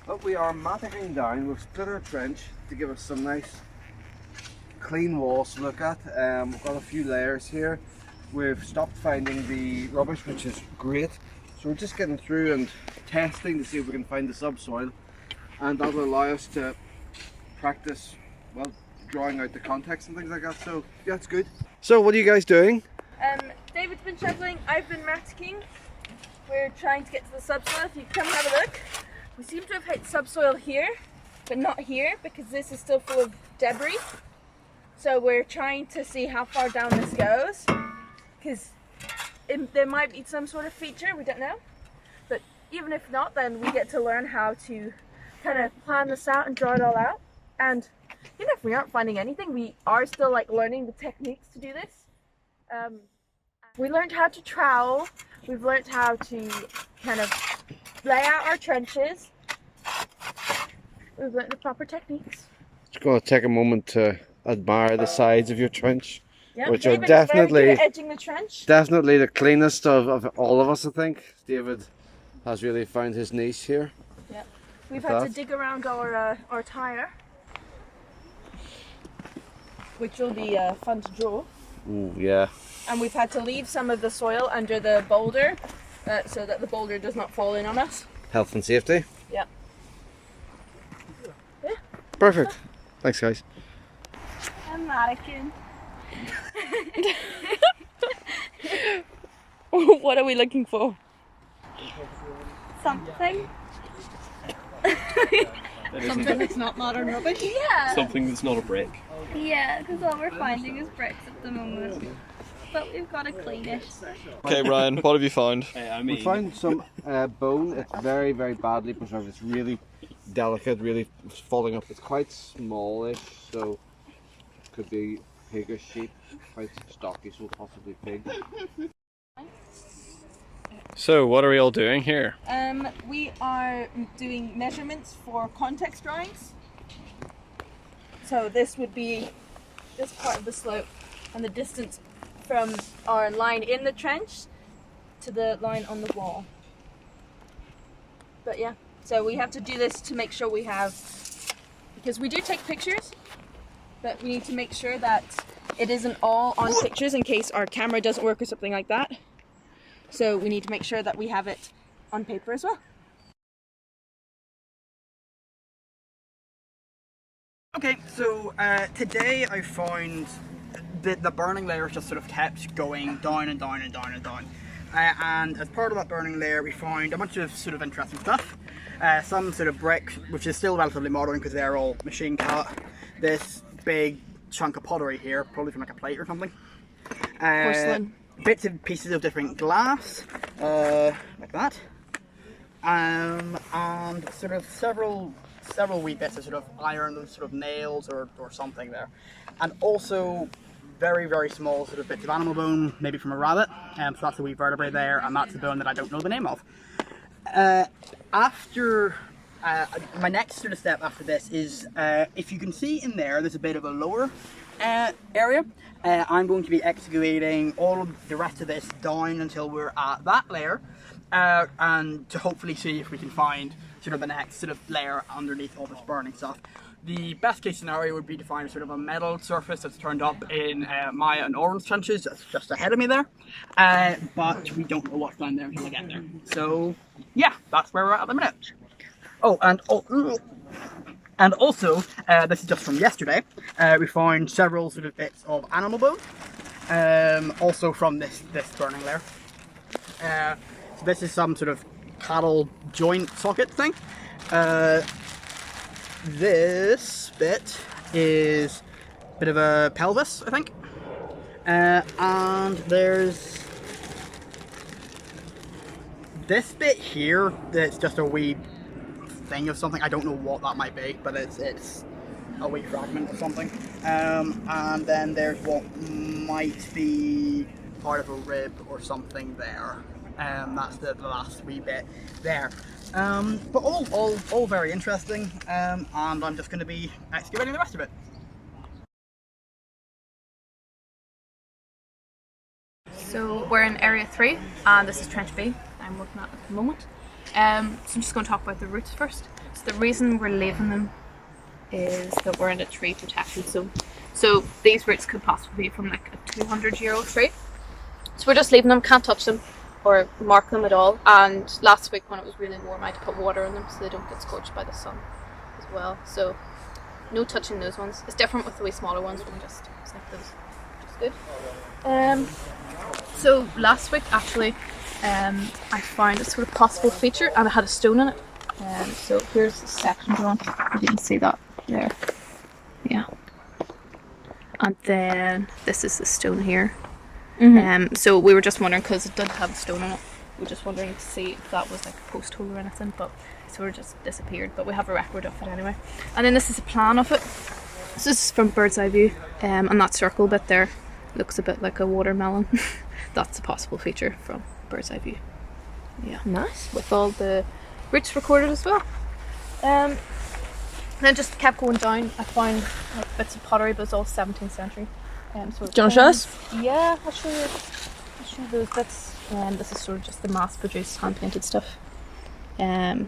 But we are matting down. We've split our trench to give us some nice clean walls to look at. We've got a few layers here. We've stopped finding the rubbish, which is great. So we're just getting through and testing to see if we can find the subsoil, and that will allow us to practice, well, drawing out the context and things like that. So yeah, it's good. So what are you guys doing? David's been shoveling, I've been maticking. We're trying to get to the subsoil. If you come have a look, we seem to have hit subsoil here, but not here because this is still full of debris. So we're trying to see how far down this goes, because there might be some sort of feature, we don't know. But even if not, then we get to learn how to kind of plan this out and draw it all out. And even if we aren't finding anything, we are still like learning the techniques to do this. We learned how to trowel, we've learned how to kind of lay out our trenches. We've learned the proper techniques. Just going to take a moment to admire the sides of your trench, Yep, which David's are definitely very good at edging the trench. definitely the cleanest of all of us, I think. David has really found his niche here. Yep. We've had to dig around our tyre, which will be fun to draw. Ooh, yeah. And we've had to leave some of the soil under the boulder so that the boulder does not fall in on us. Health and safety. Yeah. Yeah. Perfect. Thanks, guys. I'm mannequin. What are we looking for? Something. Something that's not modern rubbish? Yeah. Something that's not a brick. Yeah, because all we're finding is bricks at the moment. But we've got to clean it. Okay, Ryan, what have you found? We found some bone. It's very, very badly preserved. It's really delicate, really falling up. It's quite smallish, so it could be pig or sheep. Quite stocky, so possibly pig. So, what are we all doing here? We are doing measurements for context drawings. So this would be this part of the slope and the distance from our line in the trench to the line on the wall. But yeah, so we have to do this to make sure we have, because we do take pictures, but we need to make sure that it isn't all on pictures in case our camera doesn't work or something like that. So we need to make sure that we have it on paper as well. Okay, so today I found the burning layer just sort of kept going down and down and down and down. And as part of that burning layer we found a bunch of sort of interesting stuff. Some sort of brick, which is still relatively modern because they're all machine cut. This big chunk of pottery here, probably from like a plate or something. Porcelain. Bits and pieces of different glass, like that. And sort of several wee bits of sort of iron, sort of nails or something there. And also very, very small sort of bits of animal bone, maybe from a rabbit. So that's the wee vertebrae there, and that's the bone that I don't know the name of. My next sort of step after this is, if you can see in there's a bit of a lower area. I'm going to be excavating all of the rest of this down until we're at that layer, and to hopefully see if we can find sort of the next sort of layer underneath all this burning stuff. The best case scenario would be to find sort of a metal surface that's turned up in Maya and Oran's trenches, that's just ahead of me there, but we don't know what's down there until I get there. So yeah, that's where we're at the minute. Oh, and also, this is just from yesterday, we found several sort of bits of animal bone, also from this burning layer. So this is some sort of cattle joint socket thing. This bit is a bit of a pelvis, I think. And there's this bit here that's just a wee thing of something. I don't know what that might be, but it's a wee fragment of something. And then there's what might be part of a rib or something there. That's the last wee bit there. But all very interesting, and I'm just going to be excavating the rest of it. So we're in area 3, and this is Trench B I'm working at the moment. So I'm just going to talk about the roots first. So the reason we're leaving them is that we're in a tree protection zone. So these roots could possibly be from like a 200-year-old tree. So we're just leaving them, can't touch them or mark them at all. And last week when it was really warm, I had to put water in them so they don't get scorched by the sun as well. So no touching those ones. It's different with the wee smaller ones. We can just snip those, which is good. So last week actually, I found a sort of possible feature and it had a stone in it. So here's the section drawn. If you can see that there. Yeah. And then this is the stone here. So we were just wondering, because it did have a stone in it, we were just wondering to see if that was like a post hole or anything, but it sort of just disappeared. But we have a record of it anyway. And then this is a plan of it. So this is from bird's eye view, and that circle bit there looks a bit like a watermelon. That's a possible feature from bird's eye view. Yeah, nice. With all the roots recorded as well. Then just kept going down. I found like bits of pottery, but it's all 17th century. Do you want to show us? Yeah, I'll show you those bits. This is sort of just the mass-produced hand-painted stuff. So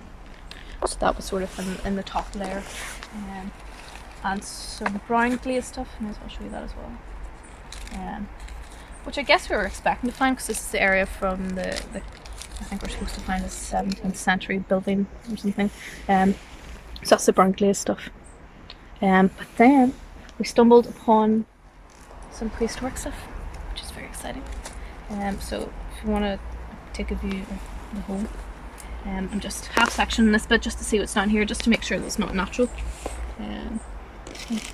that was sort of in the top layer. And some brown glaze stuff. I may as well show you that as well. Which I guess we were expecting to find, because this is the area from the I think we're supposed to find a 17th century building or something. So that's the brown glaze stuff. But then we stumbled upon some prehistoric stuff, which is very exciting. So if you want to take a view of the whole, I'm just half sectioning this bit just to see what's down here, just to make sure that it's not natural. And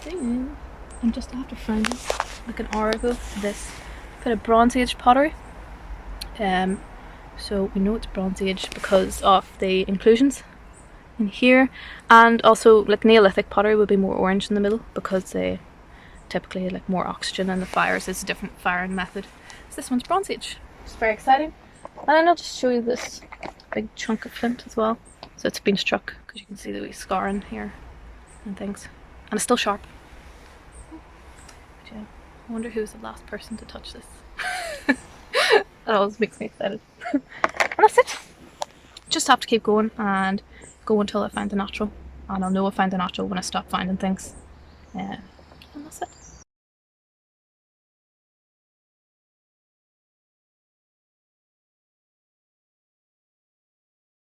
then I'm just after finding, like an hour ago, this bit of Bronze Age pottery. So we know it's Bronze Age because of the inclusions in here, and also like Neolithic pottery would be more orange in the middle because they typically like more oxygen in the fires. It's a different firing method. So this one's Bronze Age. It's very exciting. And then I'll just show you this big chunk of flint as well. So it's been struck, because you can see the wee scarring here and things, and it's still sharp. But yeah, I wonder who's the last person to touch this. That always makes me excited. And that's it. Just have to keep going and go until I find the natural, and I'll know I find the natural when I stop finding things. And that's it.